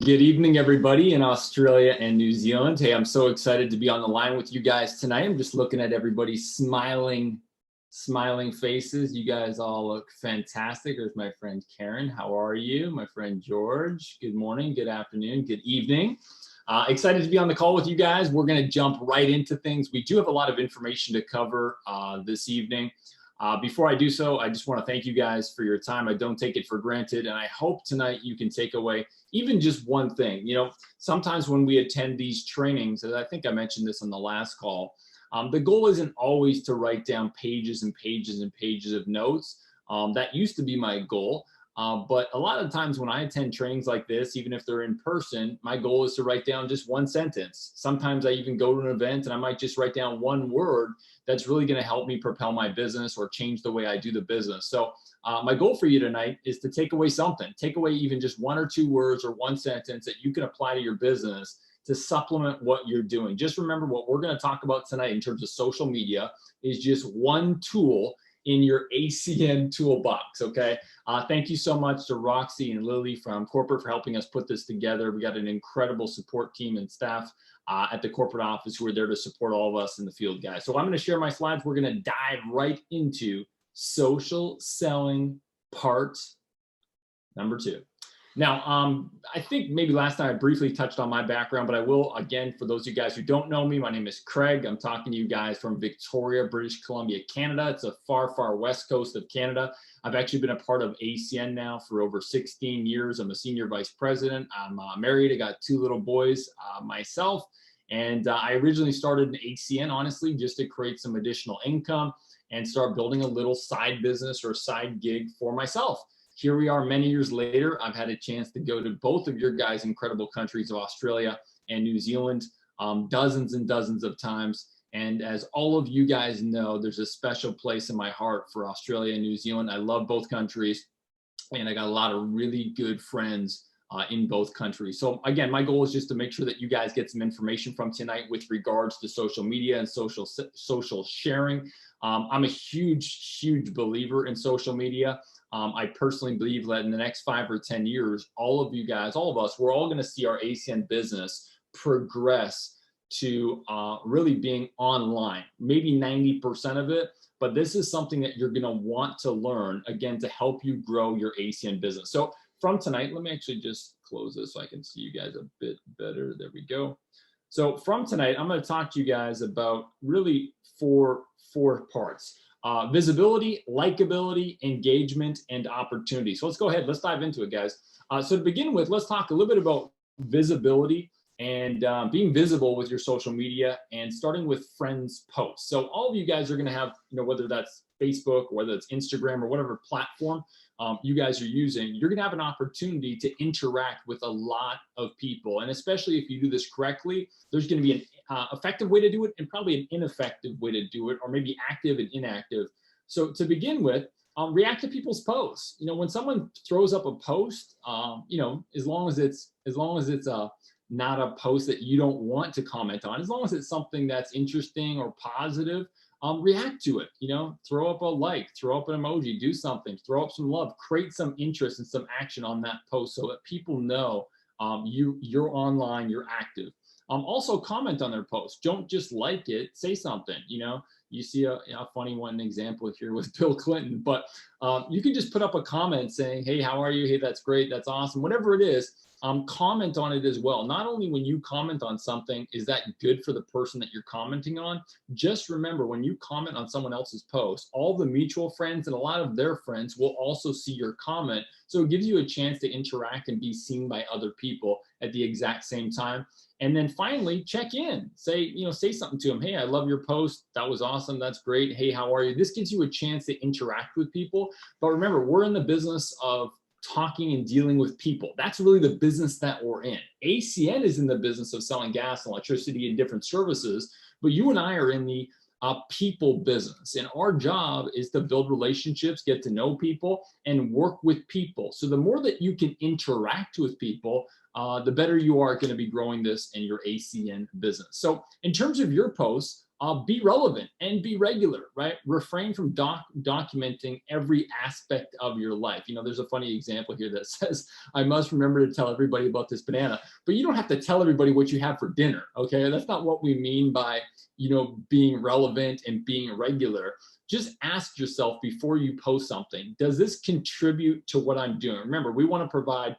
Good evening, everybody in Australia and New Zealand. Hey, I'm so excited to be on the line with you guys tonight. I'm just looking at everybody's smiling faces. You guys all look fantastic. There's my friend Karen. How are you? My friend George. Good morning, good afternoon, good evening. Excited to be on the call with you guys. We're going to jump right into things. We do have a lot of information to cover this evening. Before I do so, I just want to thank you guys for your time. I don't take it for granted, and I hope tonight you can take away even just one thing. Sometimes when we attend these trainings, and I think I mentioned this on the last call, the goal isn't always to write down pages and pages and pages of notes. That used to be my goal. But a lot of times when I attend trainings like this, even if they're in person, my goal is to write down just one sentence. Sometimes I even go to an event and I might just write down one word that's really going to help me propel my business or change the way I do the business. So my goal for you tonight is to take away something, take away even just one or two words or one sentence that you can apply to your business to supplement what you're doing. Just remember, what we're going to talk about tonight in terms of social media is just one tool in your ACN toolbox. Okay. Thank you so much to Roxy and Lily from corporate for helping us put this together. We got an incredible support team and staff at the corporate office who are there to support all of us in the field, guys. So I'm going to share my slides. We're going to dive right into social selling part number 2. Now, I think maybe last time I briefly touched on my background, but I will again, for those of you guys who don't know me, my name is Craig. I'm talking to you guys from Victoria, British Columbia, Canada. It's a far, far west coast of Canada. I've actually been a part of ACN now for over 16 years. I'm a senior vice president. I'm married. I got 2 little boys myself. And I originally started an ACN, honestly, just to create some additional income and start building a little side business or side gig for myself. Here we are many years later. I've had a chance to go to both of your guys' incredible countries of Australia and New Zealand dozens and dozens of times. And as all of you guys know, there's a special place in my heart for Australia and New Zealand. I love both countries, and I got a lot of really good friends in both countries. So again, my goal is just to make sure that you guys get some information from tonight with regards to social media and social sharing. I'm a huge believer in social media. I personally believe that in the next 5 or 10 years, all of you guys, all of us, we're all going to see our ACN business progress to really being online, maybe 90% of it. But this is something that you're going to want to learn, again, to help you grow your ACN business. So from tonight, let me actually just close this so I can see you guys a bit better. There we go. So from tonight, I'm going to talk to you guys about really four parts. Visibility, likability, engagement, and opportunity. So let's go ahead. Let's dive into it, guys. So to begin with, let's talk a little bit about visibility and being visible with your social media and starting with friends posts. So all of you guys are going to have, whether that's Facebook, whether it's Instagram or whatever platform you guys are using, you're going to have an opportunity to interact with a lot of people. And especially if you do this correctly, there's going to be an effective way to do it and probably an ineffective way to do it, or maybe active and inactive. So to begin with, react to people's posts. When someone throws up a post, as long as it's not a post that you don't want to comment on, as long as it's something that's interesting or positive, react to it. Throw up a like, throw up an emoji, do something, throw up some love, create some interest and some action on that post so that people know you're online, you're active. Also comment on their post. Don't just like it, say something. You see a funny one example here with Bill Clinton, but you can just put up a comment saying, hey, how are you? Hey, that's great. That's awesome. Whatever it is, comment on it as well. Not only when you comment on something, is that good for the person that you're commenting on? Just remember, when you comment on someone else's post, all the mutual friends and a lot of their friends will also see your comment. So it gives you a chance to interact and be seen by other people at the exact same time. And then finally, check in. Say something to them. Hey, I love your post. That was awesome. That's great. Hey, how are you? This gives you a chance to interact with people. But remember, we're in the business of talking and dealing with people. That's really the business that we're in. ACN is in the business of selling gas and electricity and different services, but you and I are in the people business. And our job is to build relationships, get to know people, and work with people. So the more that you can interact with people, the better you are going to be growing this in your ACN business. So in terms of your posts, Be relevant and be regular, right? Refrain from documenting every aspect of your life. You know, there's a funny example here that says, I must remember to tell everybody about this banana, but you don't have to tell everybody what you have for dinner, okay? That's not what we mean by, you know, being relevant and being regular. Just ask yourself before you post something, does this contribute to what I'm doing? Remember, we want to provide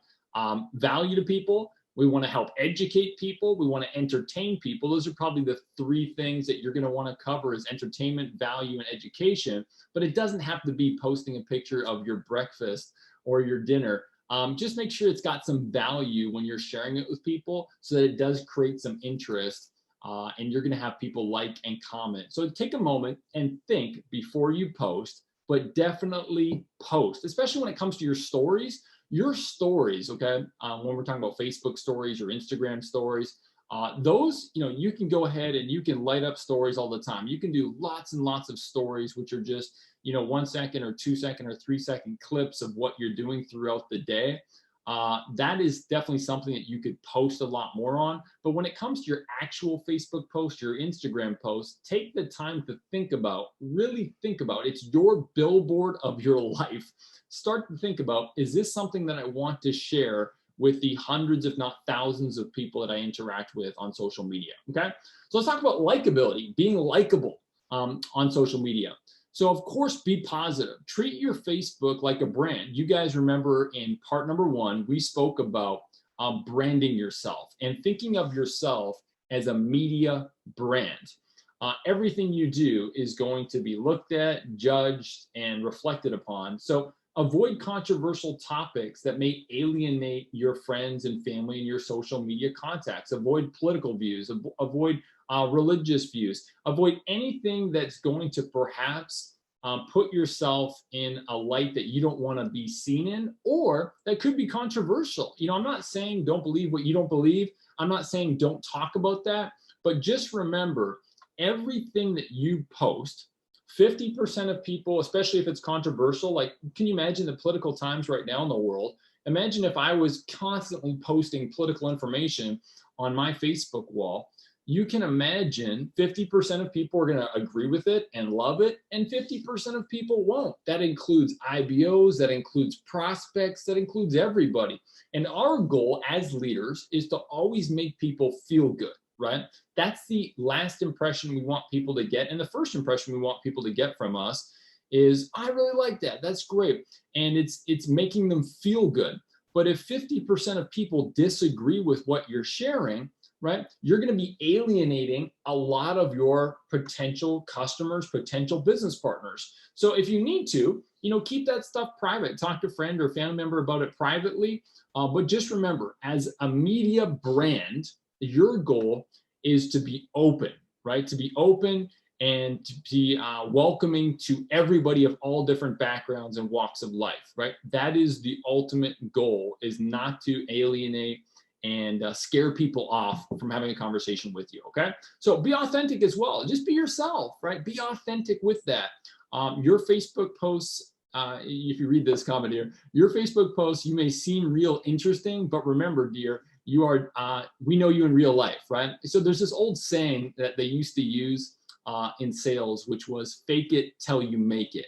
value to people. We want to help educate people. We want to entertain people. Those are probably the three things that you're going to want to cover is entertainment, value, and education. But it doesn't have to be posting a picture of your breakfast or your dinner. Just make sure it's got some value when you're sharing it with people so that it does create some interest and you're going to have people like and comment. So take a moment and think before you post, but definitely post, especially when it comes to your stories. Your stories, okay, when we're talking about Facebook stories or Instagram stories, those, you know, you can go ahead and you can light up stories all the time. You can do lots and lots of stories, which are just, you know, 1 second or 2 second or 3 second clips of what you're doing throughout the day. That is definitely something that you could post a lot more on. But when it comes to your actual Facebook post, your Instagram post, take the time to think about, really think about, it's your billboard of your life. Start to think about, is this something that I want to share with the hundreds, if not thousands of people that I interact with on social media, okay? So let's talk about likability, being likable on social media. So of course, be positive. Treat your Facebook like a brand. You guys remember in part number 1, we spoke about branding yourself and thinking of yourself as a media brand. Everything you do is going to be looked at, judged, and reflected upon. So avoid controversial topics that may alienate your friends and family and your social media contacts. Avoid political views, avoid religious views, avoid anything that's going to perhaps put yourself in a light that you don't want to be seen in, or that could be controversial. You know, I'm not saying don't believe what you don't believe. I'm not saying don't talk about that, but just remember everything that you post, 50% of people, especially if it's controversial, like, can you imagine the political times right now in the world? Imagine if I was constantly posting political information on my Facebook wall. You can imagine 50% of people are going to agree with it and love it, and 50% of people won't. That includes IBOs, that includes prospects, that includes everybody. And our goal as leaders is to always make people feel good, right? That's the last impression we want people to get. And the first impression we want people to get from us is, I really like that. That's great. And it's making them feel good. But if 50% of people disagree with what you're sharing, right, you're going to be alienating a lot of your potential customers, potential business partners. So if you need to, you know, keep that stuff private. Talk to a friend or family member about it privately. But just remember, as a media brand, your goal is to be open, right? To be open and to be welcoming to everybody of all different backgrounds and walks of life, right? That is the ultimate goal, is not to alienate and scare people off from having a conversation with you, okay? So be authentic as well. Just be yourself, right? Be authentic with that. Your Facebook posts, if you read this comment here, your Facebook posts, you may seem real interesting, but remember, dear, you are, we know you in real life, right? So there's this old saying that they used to use in sales, which was fake it till you make it.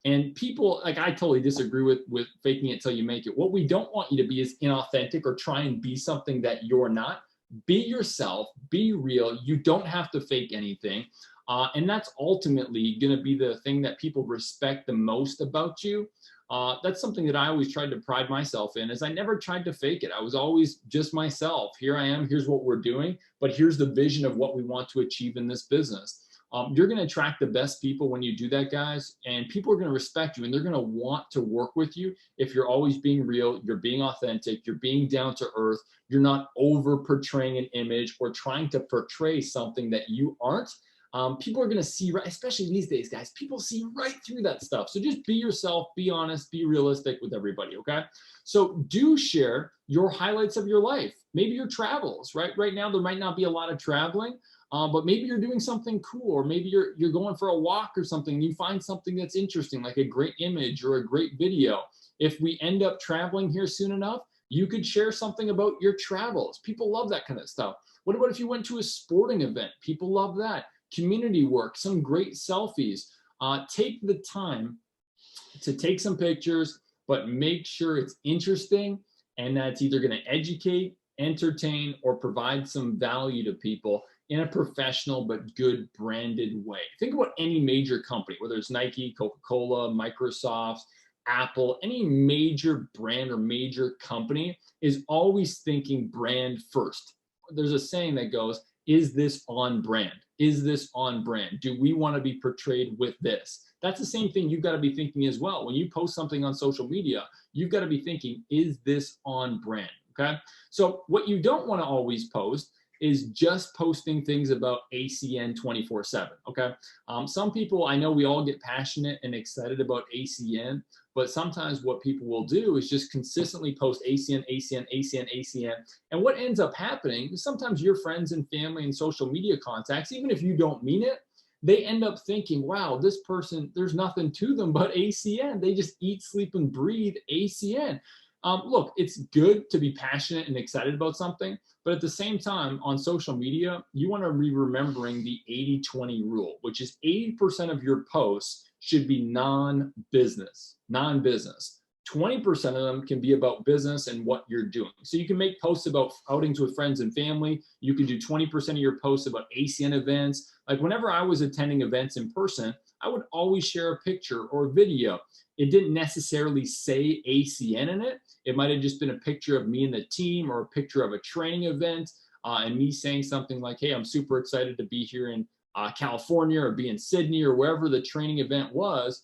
And people, like, I totally disagree with faking it till you make it. What we don't want you to be is inauthentic or try and be something that you're not. Be yourself, be real. You don't have to fake anything. And that's ultimately going to be the thing that people respect the most about you. That's something that I always tried to pride myself in, is I never tried to fake it. I was always just myself. Here I am, here's what we're doing, but here's the vision of what we want to achieve in this business. You're going to attract the best people when you do that, guys, and people are going to respect you and they're going to want to work with you if you're always being real, you're being authentic, you're being down to earth, you're not over portraying an image or trying to portray something that you aren't. People are going to see, right, especially these days, guys, people see right through that stuff. So just be yourself, be honest, be realistic with everybody, okay? So do share your highlights of your life, maybe your travels, right? Right now, there might not be a lot of traveling, but maybe you're doing something cool, or maybe you're going for a walk or something, and you find something that's interesting, like a great image or a great video. If we end up traveling here soon enough, you could share something about your travels. People love that kind of stuff. What about if you went to a sporting event? People love that. community work, some great selfies. Take the time to take some pictures, but make sure it's interesting and that's either going to educate, entertain, or provide some value to people in a professional but good branded way. Think about any major company, whether it's Nike, Coca-Cola, Microsoft, Apple, any major brand or major company is always thinking brand first. There's a saying that goes, is this on brand? Is this on brand? Do we want to be portrayed with this? That's the same thing you've got to be thinking as well. When you post something on social media, you've got to be thinking, is this on brand? Okay. So what you don't want to always post is just posting things about ACN 24/7. Okay. Some people, I know we all get passionate and excited about ACN, but sometimes what people will do is just consistently post ACN, ACN, ACN, ACN. And what ends up happening is sometimes your friends and family and social media contacts, even if you don't mean it, they end up thinking, wow, this person, there's nothing to them but ACN. They just eat, sleep, and breathe ACN. Look, it's good to be passionate and excited about something, but at the same time, on social media, you want to be remembering the 80-20 rule, which is 80% of your posts should be non-business. 20% of them can be about business and what you're doing. So you can make posts about outings with friends and family. You can do 20% of your posts about ACN events. Like whenever I was attending events in person, I would always share a picture or a video. It didn't necessarily say ACN in it. It might have just been a picture of me and the team or a picture of a training event and me saying something like, hey, I'm super excited to be here in California or be in Sydney or wherever the training event was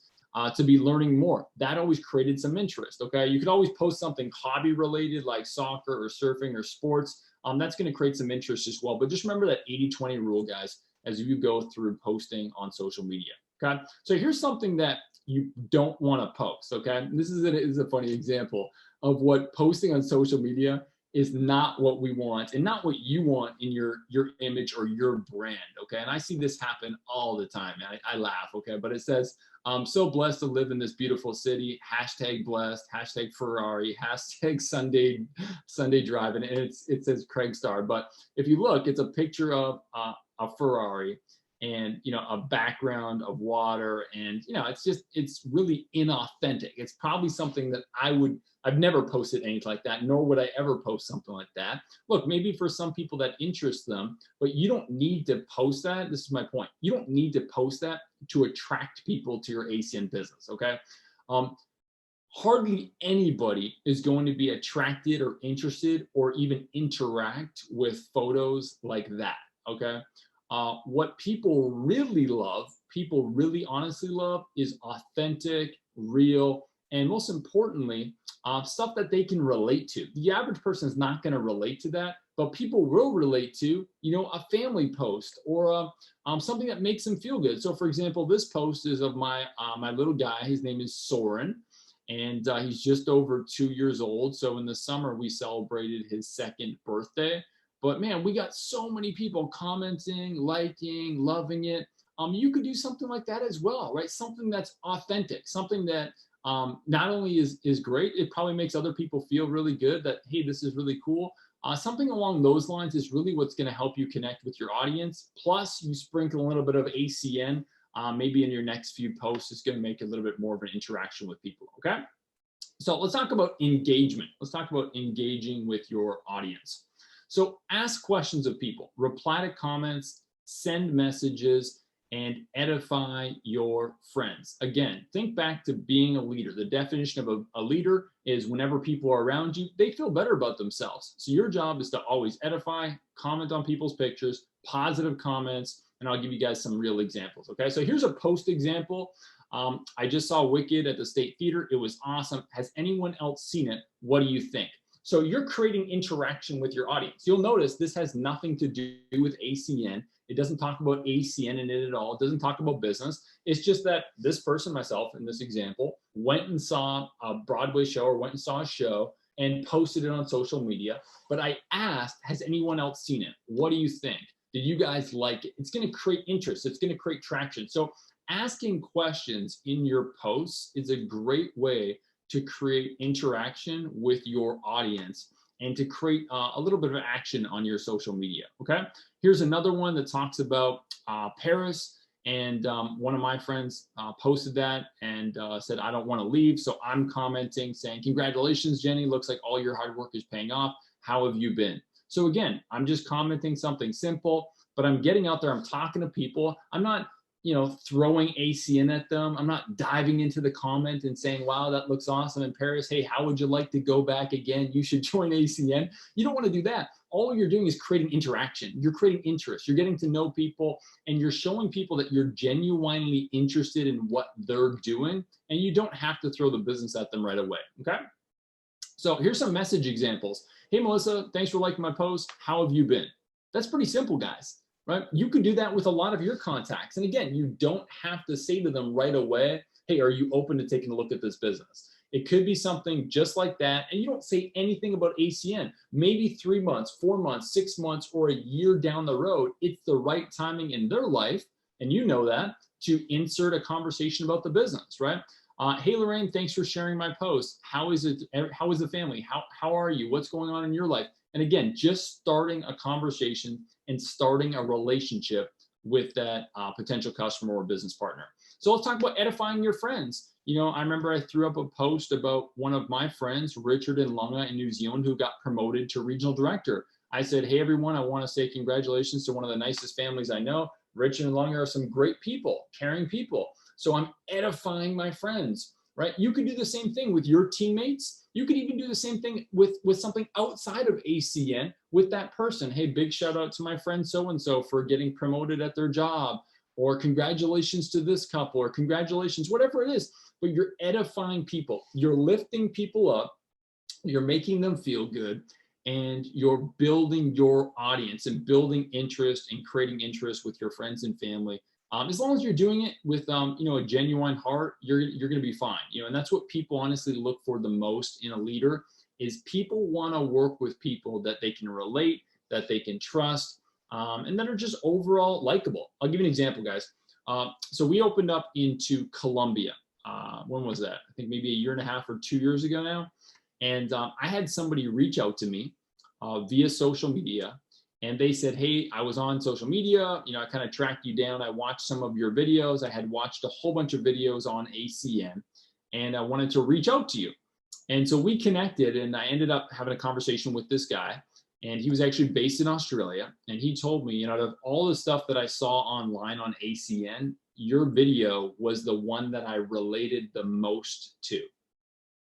to be learning more. That always created some interest, okay? You could always post something hobby related like soccer or surfing or sports. That's gonna create some interest as well. But just remember that 80-20 rule, guys, as you go through posting on social media, okay? So here's something that you don't wanna post, okay? And this is a funny example of what posting on social media is not what we want and not what you want in your image or your brand, okay? And I see this happen all the time. I laugh, okay? But it says, I'm so blessed to live in this beautiful city, hashtag blessed, hashtag Ferrari, hashtag Sunday drive, and it says Craig Star. But if you look, it's a picture of a Ferrari and, you know, a background of water, and, you know, it's really inauthentic. It's probably something that I've never posted anything like that, nor would I ever post something like that. Look, maybe for some people that interests them, but you don't need to post that. This is my point. You don't need to post that to attract people to your ACN business, okay? Hardly anybody is going to be attracted or interested or even interact with photos like that, okay? What people really love, people really honestly love, is authentic, real, and most importantly, stuff that they can relate to. The average person is not going to relate to that, but people will relate to, you know, a family post or something that makes them feel good. So, for example, this post is of my little guy. His name is Soren, and he's just over 2 years old. So in the summer, we celebrated his 2nd birthday. But man, we got so many people commenting, liking, loving it. You could do something like that as well, right? Something that's authentic, something that not only is great, it probably makes other people feel really good that, hey, this is really cool. Something along those lines is really what's going to help you connect with your audience. Plus, you sprinkle a little bit of ACN, maybe in your next few posts. It's going to make a little bit more of an interaction with people, okay? So let's talk about engagement. Let's talk about engaging with your audience. So ask questions of people, reply to comments, send messages, and edify your friends. Again, think back to being a leader. The definition of a leader is whenever people are around you, they feel better about themselves. So your job is to always edify, comment on people's pictures, positive comments, and I'll give you guys some real examples, okay? So here's a post example. I just saw Wicked at the State Theater. It was awesome. Has anyone else seen it? What do you think? So you're creating interaction with your audience. You'll notice this has nothing to do with ACN. It doesn't talk about ACN in it at all. It doesn't talk about business. It's just that this person, myself in this example, went and saw a Broadway show or went and saw a show and posted it on social media. But I asked, has anyone else seen it? What do you think? Did you guys like it? It's going to create interest. It's going to create traction. So asking questions in your posts is a great way to create interaction with your audience. and to create a little bit of action on your social media. Okay. Here's another one that talks about Paris. And one of my friends posted that and said, I don't want to leave. So I'm commenting saying, congratulations, Jenny. Looks like all your hard work is paying off. How have you been? So again, I'm just commenting something simple, but I'm getting out there. I'm talking to people. I'm not, throwing ACN at them. I'm not diving into the comment and saying, wow, that looks awesome in Paris. Hey, how would you like to go back again? You should join ACN. You don't want to do that. All you're doing is creating interaction. You're creating interest. You're getting to know people, and you're showing people that you're genuinely interested in what they're doing, and you don't have to throw the business at them right away, okay? So here's some message examples. Hey, Melissa, thanks for liking my post. How have you been? That's pretty simple, guys, right? You could do that with a lot of your contacts. And again, you don't have to say to them right away, hey, are you open to taking a look at this business? It could be something just like that. And you don't say anything about ACN. Maybe 3 months, 4 months, 6 months, or a year down the road, it's the right timing in their life, and you know that, to insert a conversation about the business, right? Hey, Lorraine, thanks for sharing my post. How is it? How is the family? How are you? What's going on in your life? And again, just starting a conversation and starting a relationship with that potential customer or business partner. So let's talk about edifying your friends. I remember I threw up a post about one of my friends, Richard in Lunga in New Zealand, who got promoted to regional director. I said, hey, everyone, I want to say congratulations to one of the nicest families I know. Richard and Lunga are some great people, caring people. So I'm edifying my friends, right? You could do the same thing with your teammates. You could even do the same thing with something outside of ACN with that person. Hey, big shout out to my friend so-and-so for getting promoted at their job, or congratulations to this couple, or congratulations, whatever it is. But you're edifying people. You're lifting people up. You're making them feel good. And you're building your audience and building interest and creating interest with your friends and family. As long as you're doing it with a genuine heart, you're going to be fine. And that's what people honestly look for the most in a leader, is people want to work with people that they can relate, that they can trust, and that are just overall likable. I'll give you an example, guys. So we opened up into Colombia. When was that? I think maybe 1.5 years or 2 years ago now. And I had somebody reach out to me via social media. And they said, hey, I was on social media, I kind of tracked you down. I watched some of your videos. I had watched a whole bunch of videos on ACN, and I wanted to reach out to you. And so we connected, and I ended up having a conversation with this guy, and he was actually based in Australia. And he told me, out of all the stuff that I saw online on ACN, your video was the one that I related the most to.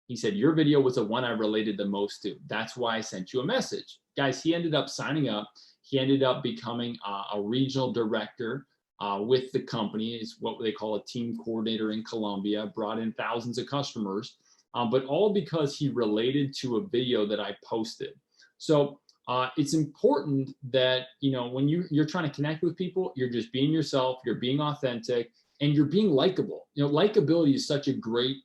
He said, your video was the one I related the most to. That's why I sent you a message. Guys, he ended up signing up. He ended up becoming a regional director with the company. Is what they call a team coordinator in Colombia, brought in thousands of customers, but all because he related to a video that I posted. So it's important that, when you're trying to connect with people, you're just being yourself, you're being authentic, and you're being likable. Likability is such a great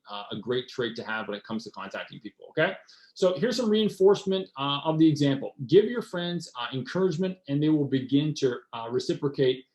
trait to have when it comes to contacting people, okay? So here's some reinforcement of the example. Give your friends encouragement, and they will begin to reciprocate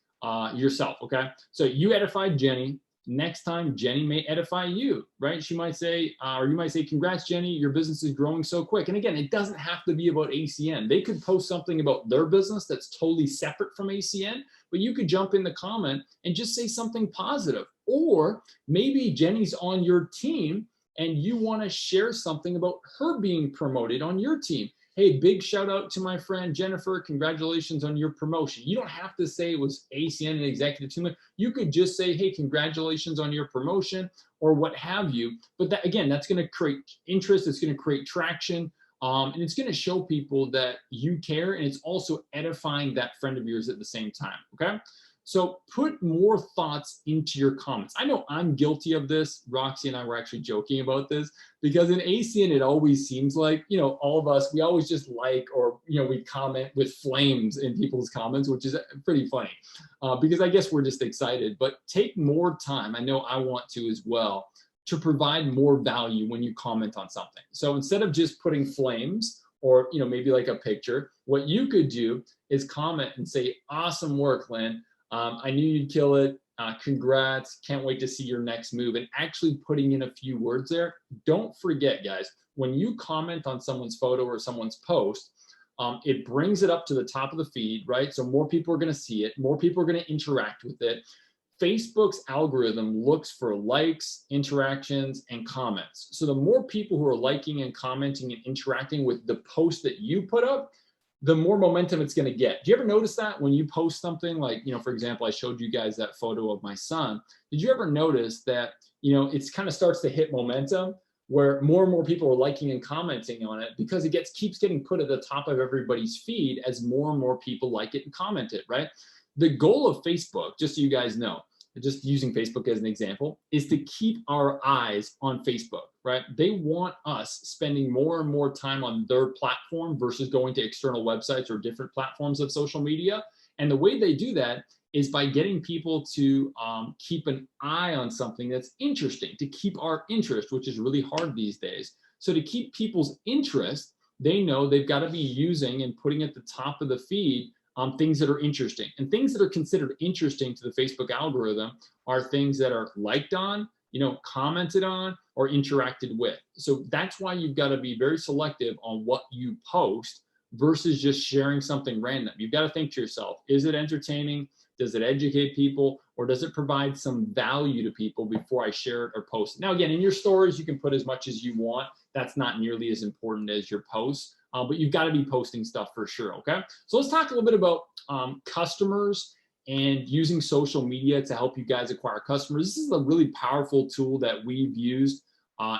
yourself, okay? So you edified Jenny. Next time, Jenny may edify you, right? She might say, or you might say, congrats, Jenny, your business is growing so quick. And again, it doesn't have to be about ACN. They could post something about their business that's totally separate from ACN, but you could jump in the comment and just say something positive. Or maybe Jenny's on your team and you want to share something about her being promoted on your team. Hey, big shout out to my friend Jennifer. Congratulations on your promotion. You don't have to say it was ACN and executive team. You could just say, hey, congratulations on your promotion, or what have you. But that, again, that's going to create interest. It's going to create traction. And it's going to show people that you care. And it's also edifying that friend of yours at the same time. Okay. So put more thoughts into your comments. I know I'm guilty of this. Roxy and I were actually joking about this, because in ACN, it always seems like, all of us, we always just like, or, we comment with flames in people's comments, which is pretty funny because I guess we're just excited. But take more time. I know I want to as well, to provide more value when you comment on something. So instead of just putting flames, or, maybe like a picture, what you could do is comment and say, awesome work, Lynn. I knew you'd kill it. congrats, can't wait to see your next move, and actually putting in a few words there. Don't forget, guys, when you comment on someone's photo or someone's post, it brings it up to the top of the feed, right? So more people are going to see it, more people are going to interact with it. Facebook's algorithm looks for likes, interactions, and comments. So the more people who are liking and commenting and interacting with the post that you put up, the more momentum it's going to get. Do you ever notice that when you post something like, for example, I showed you guys that photo of my son. Did you ever notice that, it's kind of starts to hit momentum where more and more people are liking and commenting on it because it keeps getting put at the top of everybody's feed as more and more people like it and comment it, right? The goal of Facebook, just so you guys know, just using Facebook as an example, is to keep our eyes on Facebook, right? They want us spending more and more time on their platform versus going to external websites or different platforms of social media. And the way they do that is by getting people to keep an eye on something that's interesting, to keep our interest, which is really hard these days. So to keep people's interest, they know they've got to be using and putting at the top of the feed things that are interesting. And things that are considered interesting to the Facebook algorithm are things that are liked on, commented on, or interacted with. So that's why you've got to be very selective on what you post versus just sharing something random. You've got to think to yourself, is it entertaining? Does it educate people? Or does it provide some value to people before I share it or post it? Now, again, in your stories, you can put as much as you want. That's not nearly as important as your posts. But you've got to be posting stuff for sure, okay? So let's talk a little bit about customers and using social media to help you guys acquire customers. This is a really powerful tool that we've used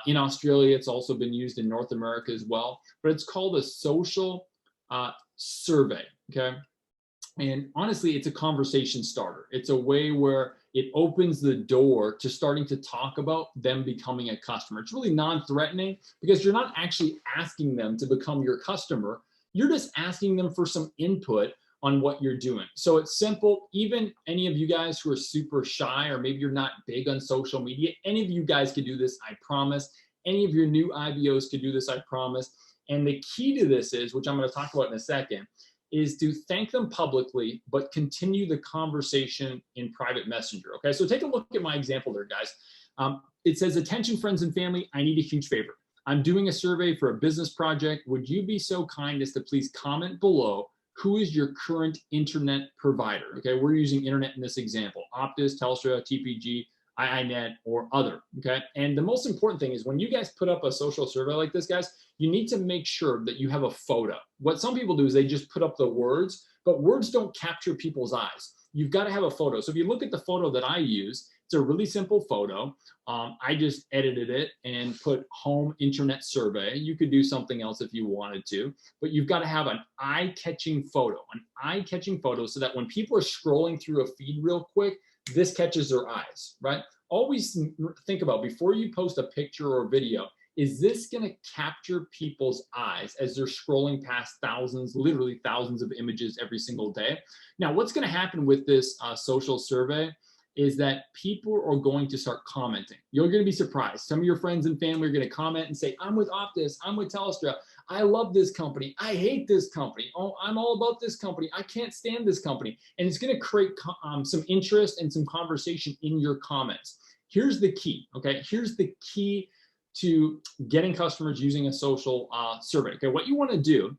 in Australia. It's also been used in North America as well, but it's called a social survey, okay? And honestly, it's a conversation starter. It's a way where it opens the door to starting to talk about them becoming a customer. It's really non-threatening because you're not actually asking them to become your customer. You're just asking them for some input on what you're doing. So it's simple. Even any of you guys who are super shy, or maybe you're not big on social media, any of you guys could do this, I promise. Any of your new IBOs could do this, I promise. And the key to this is, which I'm going to talk about in a second, is to thank them publicly, but continue the conversation in private messenger. Okay, so take a look at my example there, guys. It says, attention friends and family, I need a huge favor. I'm doing a survey for a business project. Would you be so kind as to please comment below who is your current internet provider? Okay, we're using internet in this example, Optus, Telstra, TPG, iiNet, or other, okay? And the most important thing is when you guys put up a social survey like this, guys, you need to make sure that you have a photo. What some people do is they just put up the words, but words don't capture people's eyes. You've got to have a photo. So if you look at the photo that I use, it's a really simple photo. I just edited it and put home internet survey. You could do something else if you wanted to, but you've got to have an eye-catching photo so that when people are scrolling through a feed real quick, this catches their eyes, right? Always think about, before you post a picture or video, is this going to capture people's eyes as they're scrolling past thousands, literally thousands of images every single day? Now, what's going to happen with this social survey is that people are going to start commenting. You're going to be surprised. Some of your friends and family are going to comment and say, I'm with Optus, I'm with Telstra, I love this company, I hate this company, oh, I'm all about this company, I can't stand this company. And it's going to create some interest and some conversation in your comments. Here's the key, okay? Here's the key to getting customers using a social survey. Okay, what you want to do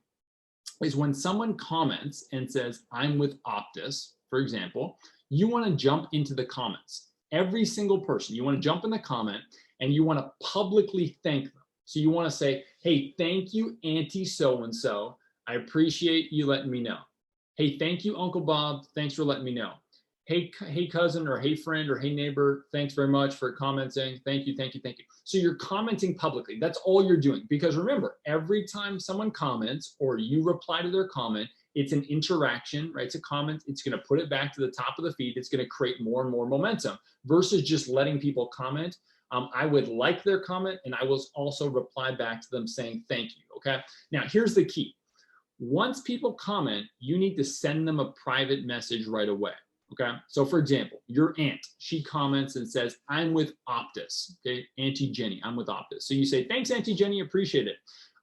is when someone comments and says, I'm with Optus, for example, you want to jump into the comments. Every single person, you want to jump in the comment and you want to publicly thank them. So you want to say, hey, thank you, Auntie so-and-so. I appreciate you letting me know. Hey, thank you, Uncle Bob. Thanks for letting me know. Hey, cousin, or hey, friend, or hey, neighbor, thanks very much for commenting. Thank you, thank you, thank you. So you're commenting publicly. That's all you're doing. Because remember, every time someone comments or you reply to their comment, it's an interaction, right? It's a comment. It's going to put it back to the top of the feed. It's going to create more and more momentum versus just letting people comment. I would like their comment and I will also reply back to them saying thank you, okay? Now, here's the key. Once people comment, you need to send them a private message right away. Okay, so for example, your aunt, she comments and says, I'm with Optus, okay, Auntie Jenny, I'm with Optus. So you say, thanks, Auntie Jenny, appreciate it.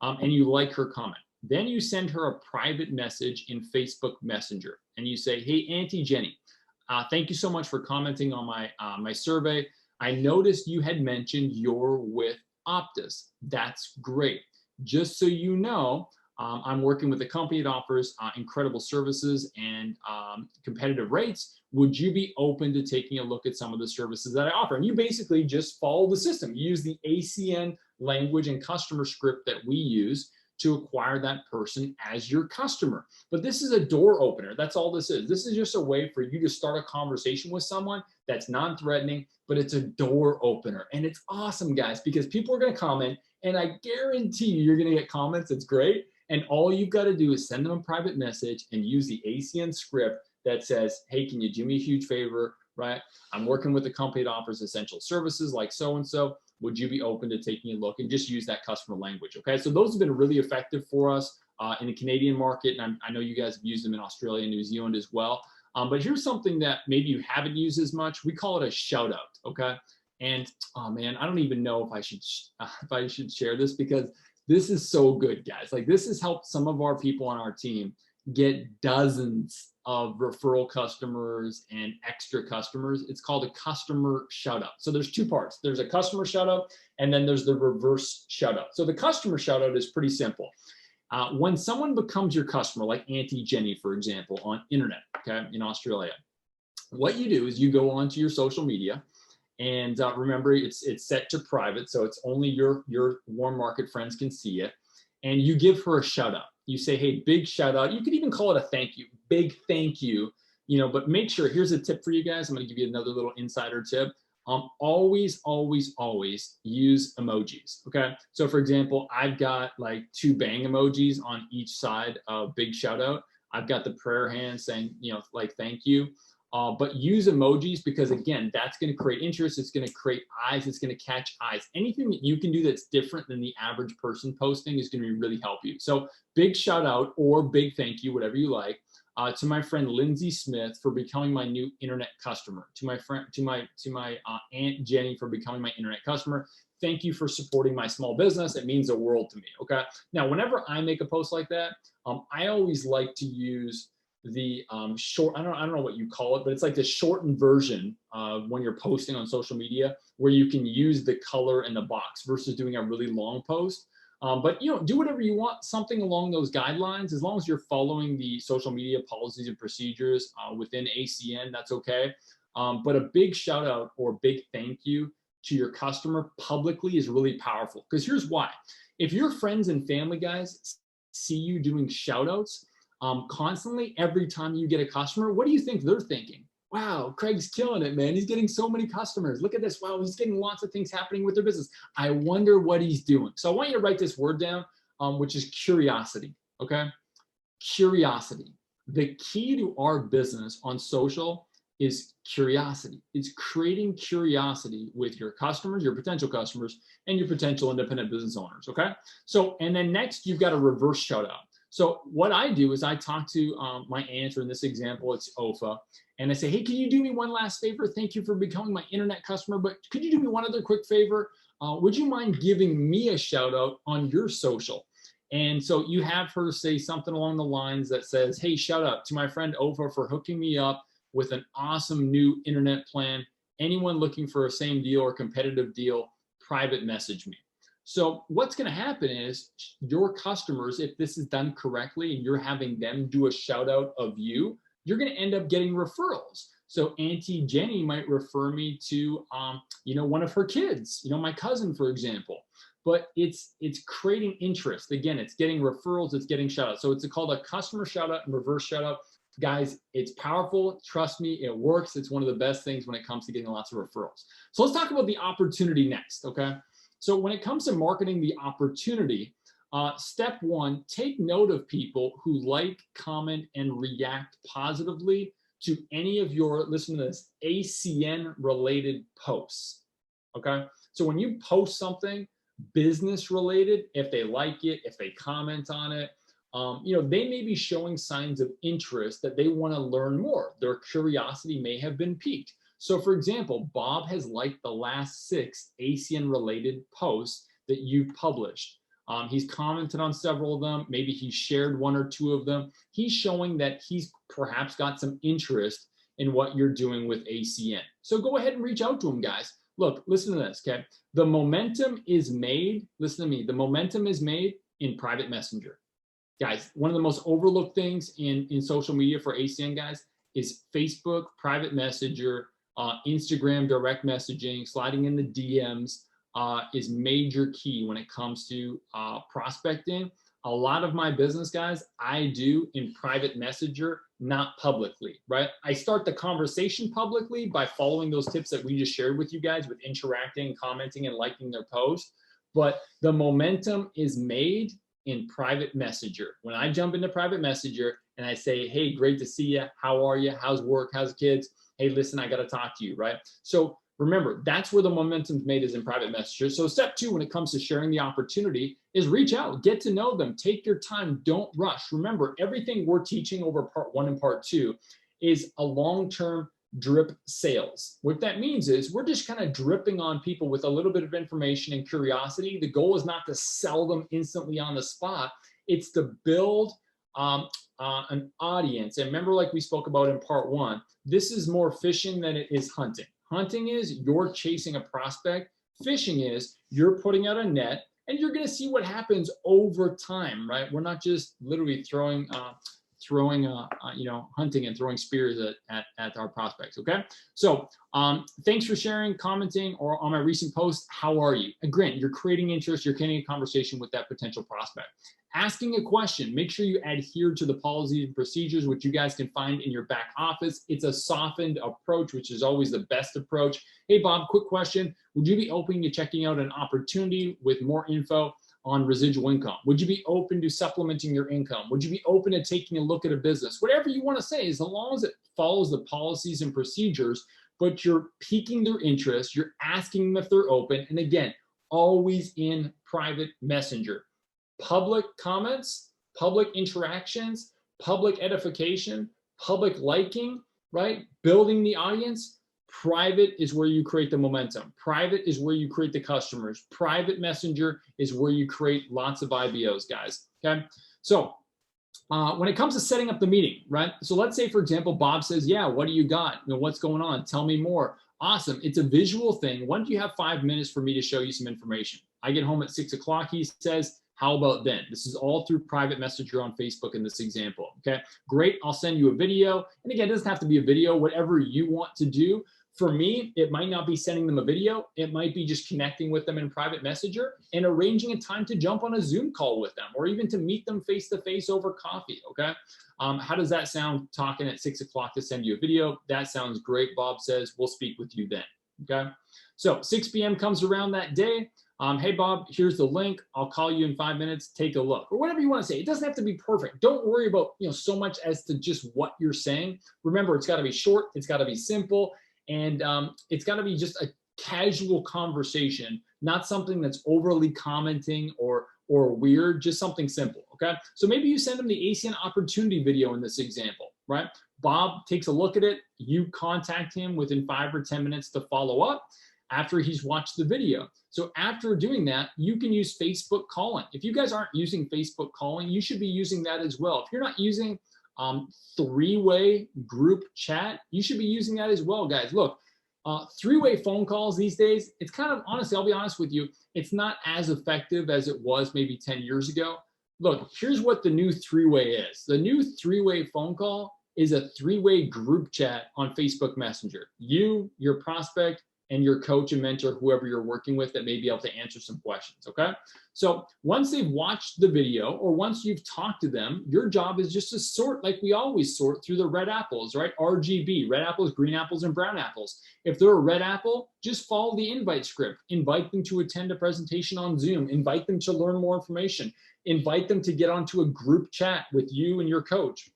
And you like her comment. Then you send her a private message in Facebook Messenger and you say, hey, Auntie Jenny, Thank you so much for commenting on my survey. I noticed you had mentioned you're with Optus. That's great. Just so you know, I'm working with a company that offers incredible services and competitive rates. Would you be open to taking a look at some of the services that I offer? And you basically just follow the system. You use the ACN language and customer script that we use to acquire that person as your customer. But this is a door opener. That's all this is. This is just a way for you to start a conversation with someone that's non-threatening, but it's a door opener. And it's awesome, guys, because people are going to comment, and I guarantee you're going to get comments. It's great. And all you've got to do is send them a private message and use the ACN script that says, hey, can you do me a huge favor, right? I'm working with a company that offers essential services like so-and-so. Would you be open to taking a look, and just use that customer language? Okay, so those have been really effective for us in the Canadian market, and I know you guys have used them in Australia and New Zealand as well. But here's something that maybe you haven't used as much. We call it a shout out. Okay, and oh man, I don't even know if I should share this, because this is so good, guys. Like, this has helped some of our people on our team get dozens of referral customers and extra customers. It's called a customer shout out. So there's two parts. There's a customer shout out, and then there's the reverse shout out. So the customer shout out is pretty simple. When someone becomes your customer, like Auntie Jenny, for example, on internet, okay, in Australia, what you do is you go onto your social media, and remember, it's set to private, so it's only your warm market friends can see it, and you give her a shout out. You say, hey, big shout out. You could even call it a thank you, big thank you, but make sure, here's a tip for you guys. I'm going to give you another little insider tip. Always, always, always use emojis. Okay. So for example, I've got like 2 bang emojis on each side of big shout out. I've got the prayer hand saying, like, thank you. But use emojis, because again, that's going to create interest. It's going to create eyes. It's going to catch eyes. Anything that you can do that's different than the average person posting is going to really help you. So big shout out or big thank you, whatever you like, to my friend Lindsay Smith for becoming my new internet customer. To my Aunt Jenny for becoming my internet customer. Thank you for supporting my small business. It means the world to me. Okay. Now, whenever I make a post like that, I always like to use the short, I don't know what you call it, but it's like the shortened version when you're posting on social media, where you can use the color in the box versus doing a really long post. But do whatever you want, something along those guidelines, as long as you're following the social media policies and procedures within ACN, that's okay. But a big shout out or big thank you to your customer publicly is really powerful, because here's why. If your friends and family, guys, see you doing shout outs constantly every time you get a customer, what do you think they're thinking? Wow, Craig's killing it, man. He's getting so many customers. Look at this. Wow, he's getting lots of things happening with their business. I wonder what he's doing. So I want you to write this word down, which is curiosity. Okay, curiosity. The key to our business on social is curiosity. It's creating curiosity with your customers, your potential customers, and your potential independent business owners. Okay, so and then next you've got a reverse shout out. So what I do is I talk to my aunt, or in this example, it's Ofa, and I say, hey, can you do me one last favor? Thank you for becoming my internet customer, but could you do me one other quick favor? Would you mind giving me a shout out on your social? And so you have her say something along the lines that says, hey, shout out to my friend Ofa for hooking me up with an awesome new internet plan. Anyone looking for a same deal or competitive deal, private message me. So what's going to happen is your customers, if this is done correctly and you're having them do a shout out of you, you're going to end up getting referrals. So Auntie Jenny might refer me to, one of her kids, my cousin, for example. But it's creating interest. Again, it's getting referrals, it's getting shout outs. So it's called a customer shout out and reverse shout out. Guys, it's powerful. Trust me, it works. It's one of the best things when it comes to getting lots of referrals. So let's talk about the opportunity next, okay? So when it comes to marketing the opportunity, step 1, take note of people who like, comment, and react positively to any of your, listen to this, ACN related posts, okay? So when you post something business related, if they like it, if they comment on it, they may be showing signs of interest that they want to learn more. Their curiosity may have been piqued. So for example, Bob has liked the last 6 ACN related posts that you've published. He's commented on several of them. Maybe he shared 1 or 2 of them. He's showing that he's perhaps got some interest in what you're doing with ACN. So go ahead and reach out to them, guys. Look, listen to this, okay? The momentum is made, listen to me, the momentum is made in private messenger. Guys, one of the most overlooked things in social media for ACN guys is Facebook, private messenger, Instagram, direct messaging, sliding in the DMs is major key when it comes to prospecting. A lot of my business, guys, I do in private messenger, not publicly, right? I start the conversation publicly by following those tips that we just shared with you guys with interacting, commenting, and liking their post. But the momentum is made in private messenger. When I jump into private messenger and I say, hey, great to see you. How are you? How's work? How's kids? Hey, listen, I got to talk to you, right? So remember, that's where the momentum's made, is in private messenger. So step 2, when it comes to sharing the opportunity, is reach out, get to know them, take your time, don't rush. Remember, everything we're teaching over part 1 and part 2 is a long-term drip sales. What that means is we're just kind of dripping on people with a little bit of information and curiosity. The goal is not to sell them instantly on the spot. It's to build an audience. And remember, like we spoke about in part 1, this is more fishing than it is hunting. Hunting is you're chasing a prospect. Fishing is you're putting out a net and you're going to see what happens over time, right? We're not just literally throwing, hunting and throwing spears at our prospects. Okay. So thanks for sharing, commenting, or on my recent post, how are you? Again, you're creating interest, you're creating a conversation with that potential prospect. Asking a question, make sure you adhere to the policies and procedures, which you guys can find in your back office. It's a softened approach, which is always the best approach. Hey, Bob, quick question. Would you be open to checking out an opportunity with more info on residual income? Would you be open to supplementing your income? Would you be open to taking a look at a business? Whatever you want to say, as long as it follows the policies and procedures, but you're piquing their interest, you're asking them if they're open. And again, always in private messenger. Public comments, public interactions, public edification, public liking, right? Building the audience. Private is where you create the momentum. Private is where you create the customers. Private messenger is where you create lots of IBOs, guys. Okay. So when it comes to setting up the meeting, right? So let's say, for example, Bob says, yeah, what do you got? What's going on? Tell me more. Awesome. It's a visual thing. Why don't you have 5 minutes for me to show you some information? I get home at 6 o'clock, he says. How about then? This is all through private messenger on Facebook in this example. Okay, great. I'll send you a video. And again, it doesn't have to be a video, whatever you want to do. For me, it might not be sending them a video. It might be just connecting with them in private messenger and arranging a time to jump on a Zoom call with them, or even to meet them face-to-face over coffee. Okay. How does that sound, talking at 6 o'clock to send you a video? That sounds great. Bob says, we'll speak with you then. Okay. So 6 p.m. comes around that day. Hey, Bob, here's the link. I'll call you in 5 minutes. Take a look, or whatever you want to say. It doesn't have to be perfect. Don't worry about, so much as to just what you're saying. Remember, it's got to be short. It's got to be simple. And it's got to be just a casual conversation, not something that's overly commenting or weird, just something simple. Okay. So maybe you send them the ACN opportunity video in this example, right? Bob takes a look at it. You contact him within 5 or 10 minutes to follow up after he's watched the video. So after doing that, you can use Facebook calling. If you guys aren't using Facebook calling, you should be using that as well. If you're not using three-way group chat, you should be using that as well, guys. Look, three-way phone calls these days, it's kind of, honestly, I'll be honest with you, it's not as effective as it was maybe 10 years ago. Look, here's what the new three-way is. The new three-way phone call is a three-way group chat on Facebook Messenger. You, your prospect, and your coach and mentor, whoever you're working with, that may be able to answer some questions, okay? So once they've watched the video, or once you've talked to them, your job is just to sort, like we always sort, through the red apples, right? RGB, red apples, green apples, and brown apples. If they're a red apple, just follow the invite script. Invite them to attend a presentation on Zoom. Invite them to learn more information. Invite them to get onto a group chat with you and your coach.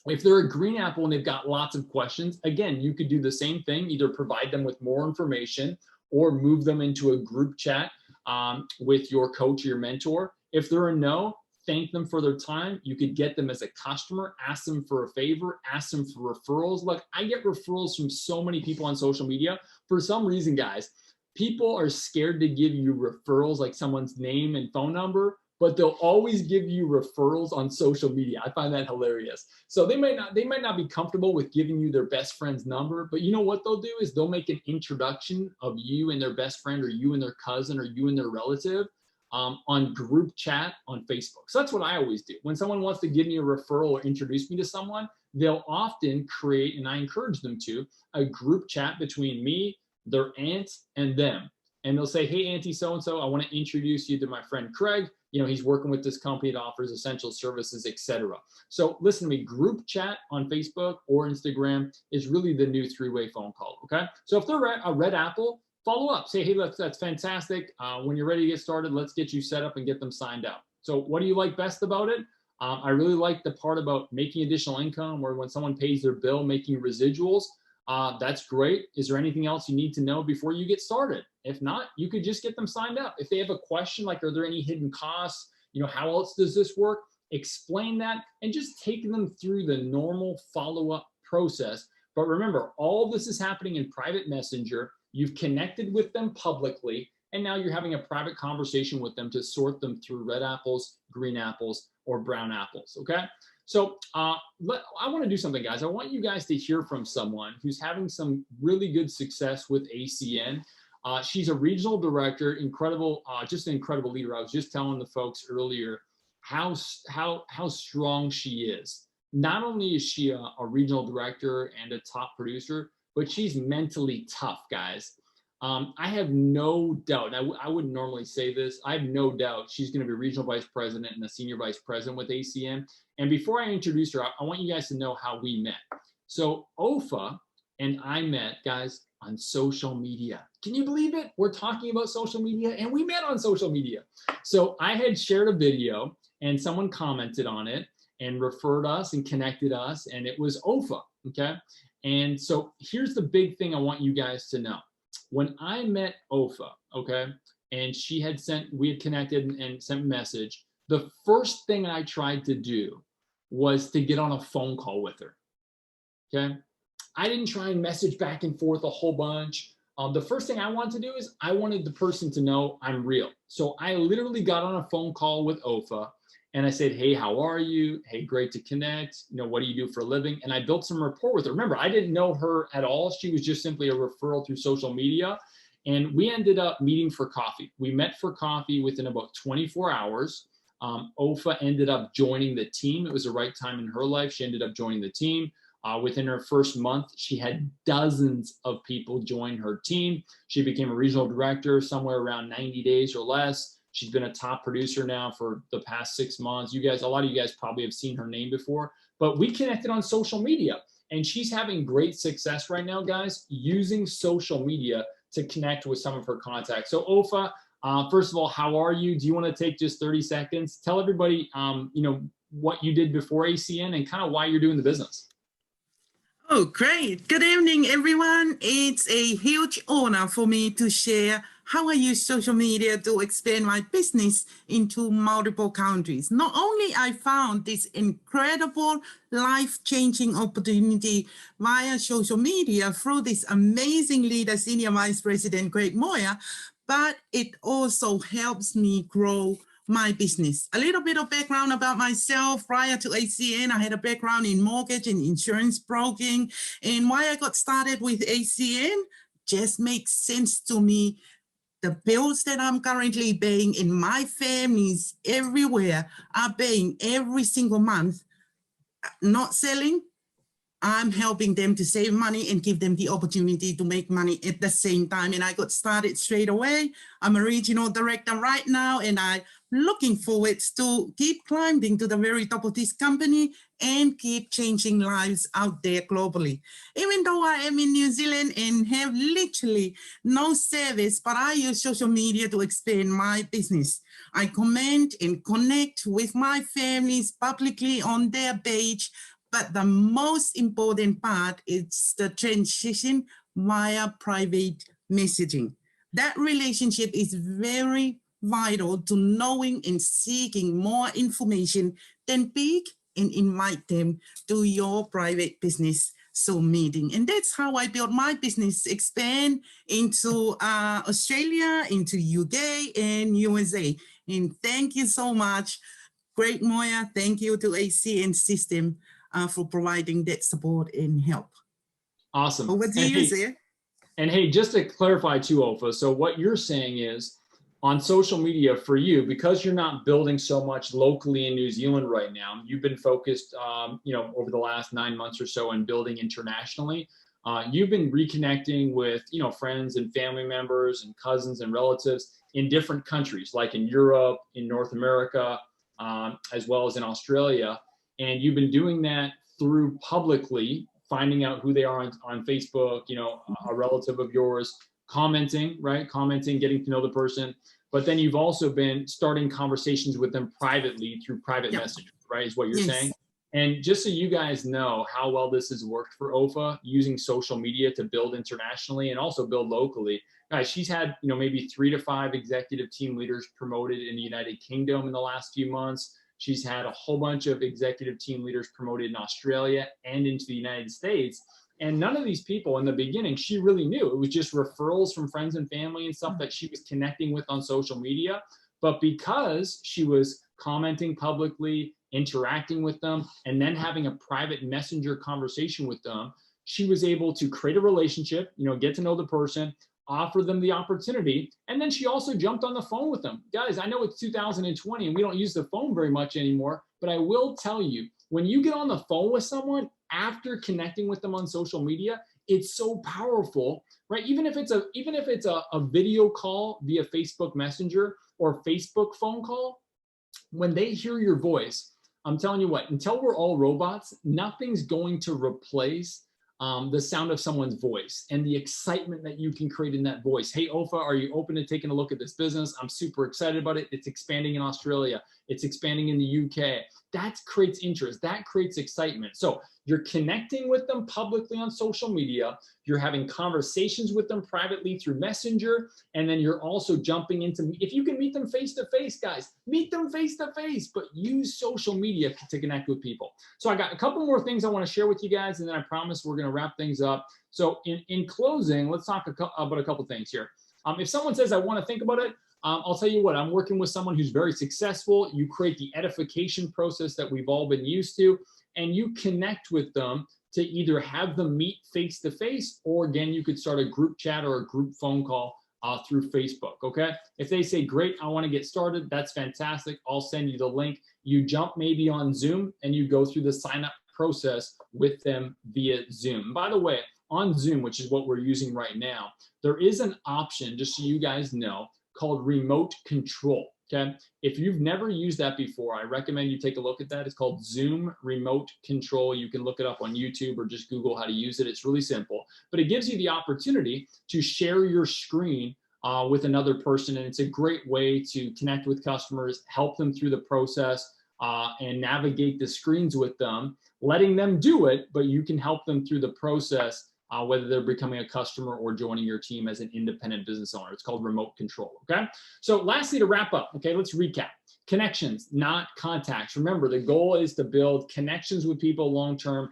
If they're a green apple and they've got lots of questions, again, you could do the same thing, either provide them with more information or move them into a group chat with your coach or your mentor. If they're a no, thank them for their time. You could get them as a customer, ask them for a favor, ask them for referrals. Look, I get referrals from so many people on social media. For some reason, guys, people are scared to give you referrals, like someone's name and phone number. but they'll always give you referrals on social media. I find that hilarious. So they might not be comfortable with giving you their best friend's number, but you know what they'll do is they'll make an introduction of you and their best friend, or you and their cousin, or you and their relative on group chat on Facebook. So that's what I always do. When someone wants to give me a referral or introduce me to someone, they'll often create, and I encourage them to, a group chat between me, their aunt, and them. And they'll say, hey, Auntie so-and-so, I want to introduce you to my friend Craig. You know, he's working with this company that offers essential services, etc. So listen to me, group chat on Facebook or Instagram is really the new three-way phone call, okay? So if they're a red apple, follow up. Say, hey, that's fantastic. When you're ready to get started, let's get you set up and get them signed up. So what do you like best about it? I really like the part about making additional income, where when someone pays their bill, making residuals. That's great. Is there anything else you need to know before you get started? If not, you could just get them signed up. If they have a question like, are there any hidden costs? You know, how else does this work? Explain that and just take them through the normal follow-up process. But remember, all this is happening in private messenger. You've connected with them publicly, and now you're having a private conversation with them to sort them through red apples, green apples, or brown apples, okay? So I want to do something, guys. I want you guys to hear from someone who's having some really good success with ACN. She's a regional director, incredible, just an incredible leader. I was just telling the folks earlier how strong she is. Not only is she a regional director and a top producer, but she's mentally tough, guys. I have no doubt, I wouldn't normally say this, I have no doubt she's going to be regional vice president and a senior vice president with ACN. And before I introduce her, I want you guys to know how we met. So Ofa and I met, guys, on social media. Can you believe it? We're talking about social media and we met on social media. So I had shared a video and someone commented on it and referred us and connected us, and it was Ofa, okay? And so here's the big thing I want you guys to know. When I met Ofa, okay, and we had connected and sent a message, the first thing I tried to do was to get on a phone call with her, okay? I didn't try and message back and forth a whole bunch. The first thing I wanted to do is I wanted the person to know I'm real. So I literally got on a phone call with Ofa and I said, hey, how are you? Hey, great to connect. You know, what do you do for a living? And I built some rapport with her. Remember, I didn't know her at all. She was just simply a referral through social media. And we ended up meeting for coffee. We met for coffee within about 24 hours. Ofa ended up joining the team. It was the right time in her life. She ended up joining the team. Within her first month, she had dozens of people join her team. She became a regional director somewhere around 90 days or less. She's been a top producer now for the past 6 months. You guys, a lot of you guys probably have seen her name before, but we connected on social media and she's having great success right now, guys, using social media to connect with some of her contacts. So Ofa, first of all, how are you? Do you want to take just 30 seconds? Tell everybody, you know, what you did before ACN and kind of why you're doing the business. Oh, great. Good evening, everyone. It's a huge honor for me to share how I use social media to expand my business into multiple countries. Not only I found this incredible life-changing opportunity via social media through this amazing leader, Senior Vice President Greg Moir, but it also helps me grow my business. A little bit of background about myself. Prior to ACN, I had a background in mortgage and insurance broking. And why I got started with ACN just makes sense to me. The bills that I'm currently paying in my families everywhere are paying every single month. Not selling, I'm helping them to save money and give them the opportunity to make money at the same time. And I got started straight away. I'm a regional director right now, and I'm looking forward to keep climbing to the very top of this company and keep changing lives out there globally. Even though I am in New Zealand and have literally no service, but I use social media to expand my business. I comment and connect with my families publicly on their page. But the most important part is the transition via private messaging. That relationship is very vital to knowing and seeking more information, then pick and invite them to your private business Zoom meeting. And that's how I built my business, expand into Australia, into UK and USA. And thank you so much. Great, Moya. Thank you to ACN System for providing that support and help. Awesome. Over to you, sir. And hey, just to clarify too, Ofa, so what you're saying is on social media for you, because you're not building so much locally in New Zealand right now, you've been focused, over the last 9 months or so on building internationally. You've been reconnecting with, friends and family members and cousins and relatives in different countries, like in Europe, in North America, as well as in Australia. And you've been doing that through publicly finding out who they are on Facebook, a relative of yours, commenting, right? Commenting, getting to know the person. But then you've also been starting conversations with them privately through private messages, right? Is what you're saying. And just so you guys know how well this has worked for Ofa, using social media to build internationally and also build locally. Guys, she's had, maybe 3 to 5 executive team leaders promoted in the United Kingdom in the last few months. She's had a whole bunch of executive team leaders promoted in Australia and into the United States. And none of these people in the beginning, she really knew. It was just referrals from friends and family and stuff that she was connecting with on social media. But because she was commenting publicly, interacting with them, and then having a private messenger conversation with them, she was able to create a relationship, get to know the person, offer them the opportunity. And then she also jumped on the phone with them. Guys, I know it's 2020 and we don't use the phone very much anymore, but I will tell you, when you get on the phone with someone after connecting with them on social media, it's so powerful, right? Even if it's a video call via Facebook Messenger or Facebook phone call, when they hear your voice, I'm telling you what, until we're all robots, nothing's going to replace the sound of someone's voice and the excitement that you can create in that voice. Hey, Ofa, are you open to taking a look at this business? I'm super excited about it. It's expanding in Australia. It's expanding in the UK. That creates interest. That creates excitement. So you're connecting with them publicly on social media. You're having conversations with them privately through Messenger. And then you're also jumping into, if you can meet them face to face, guys, meet them face to face, but use social media to connect with people. So I got a couple more things I want to share with you guys, and then I promise we're going to wrap things up. So in closing, let's talk about a couple things here. If someone says, I want to think about it, I'll tell you what, I'm working with someone who's very successful. You create the edification process that we've all been used to, and you connect with them to either have them meet face to face, or again, you could start a group chat or a group phone call through Facebook, okay? If they say, great, I want to get started, that's fantastic. I'll send you the link. You jump maybe on Zoom and you go through the sign up process with them via Zoom. By the way, on Zoom, which is what we're using right now, there is an option, just so you guys know, called remote control, okay? If you've never used that before, I recommend you take a look at that. It's called Zoom Remote Control. You can look it up on YouTube or just Google how to use it. It's really simple, but it gives you the opportunity to share your screen with another person, and it's a great way to connect with customers, help them through the process, and navigate the screens with them, letting them do it, but you can help them through the process, whether they're becoming a customer or joining your team as an independent business owner. It's called remote control, okay? So lastly, to wrap up, okay, let's recap. Connections, not contacts. Remember, the goal is to build connections with people long-term.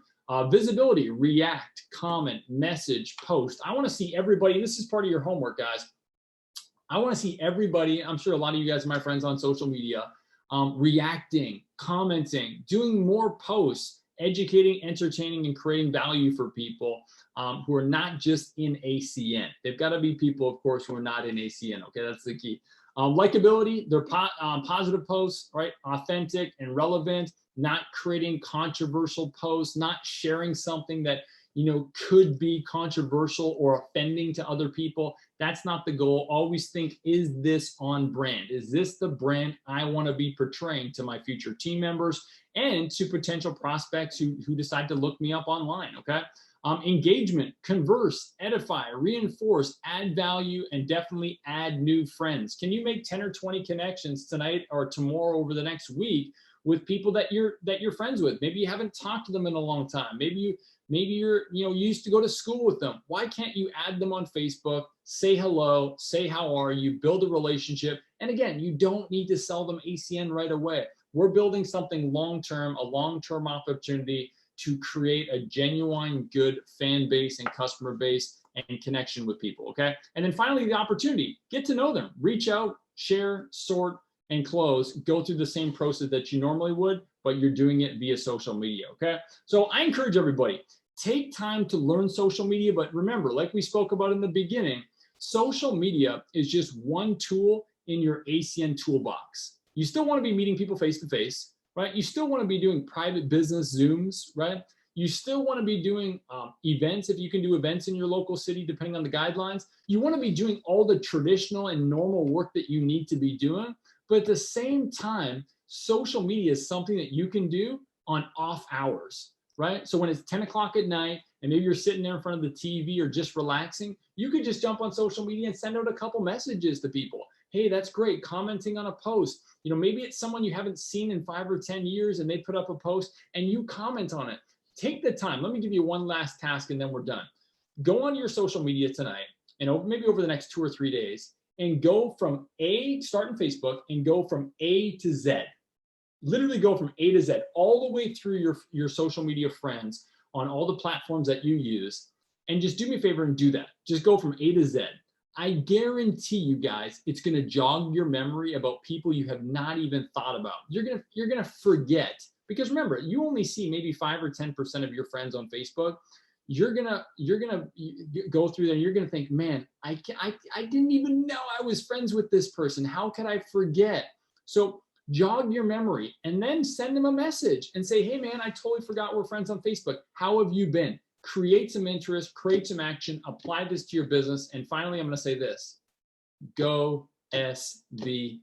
Visibility, react, comment, message, post. I want to see everybody, this is part of your homework, guys. I want to see everybody, I'm sure a lot of you guys are my friends on social media, reacting, commenting, doing more posts, educating, entertaining, and creating value for people who are not just in ACN. They've got to be people, of course, who are not in ACN. Okay, that's the key. Likability, they're positive posts, right? Authentic and relevant, not creating controversial posts, not sharing something that could be controversial or offending to other people. That's not the goal. Always think, is this on brand? Is this the brand I want to be portraying to my future team members and to potential prospects who decide to look me up online, okay? Engagement, converse, edify, reinforce, add value, and definitely add new friends. Can you make 10 or 20 connections tonight or tomorrow over the next week with people that you're friends with? Maybe you haven't talked to them in a long time. Maybe you're you used to go to school with them. Why can't you add them on Facebook, say hello, say how are you, build a relationship? And again, you don't need to sell them ACN right away. We're building something long-term, a long-term opportunity to create a genuine good fan base and customer base and connection with people, okay? And then finally, the opportunity, get to know them, reach out, share, sort, and close, go through the same process that you normally would, but you're doing it via social media, okay? So I encourage everybody, take time to learn social media, but remember, like we spoke about in the beginning, social media is just one tool in your ACN toolbox. You still want to be meeting people face to face, right? You still want to be doing private business Zooms, right? You still want to be doing events if you can do events in your local city, depending on the guidelines. You want to be doing all the traditional and normal work that you need to be doing. But at the same time, social media is something that you can do on off hours, right? So when it's 10 o'clock at night and maybe you're sitting there in front of the TV or just relaxing, you could just jump on social media and send out a couple messages to people. Hey, that's great. Commenting on a post. You know, maybe it's someone you haven't seen in 5 or 10 years and they put up a post and you comment on it. Take the time. Let me give you one last task and then we're done. Go on your social media tonight and maybe over the next 2 or 3 days and go from start in Facebook and go from A to Z. Literally go from A to Z all the way through your social media friends on all the platforms that you use. And just do me a favor and do that. Just go from A to Z. I guarantee you guys, it's going to jog your memory about people you have not even thought about. You're going to forget, because remember, you only see maybe 5 or 10% of your friends on Facebook. You're gonna go through there and you're gonna think, man, I didn't even know I was friends with this person. How could I forget? So jog your memory and then send them a message and say, hey man, I totally forgot we're friends on Facebook. How have you been? Create some interest, create some action, apply this to your business. And finally, I'm gonna say this, go SVP.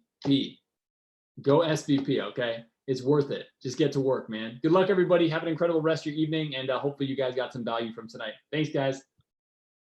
Go SVP, okay? It's worth it. Just get to work, man. Good luck, everybody. Have an incredible rest of your evening, and hopefully you guys got some value from tonight. Thanks, guys.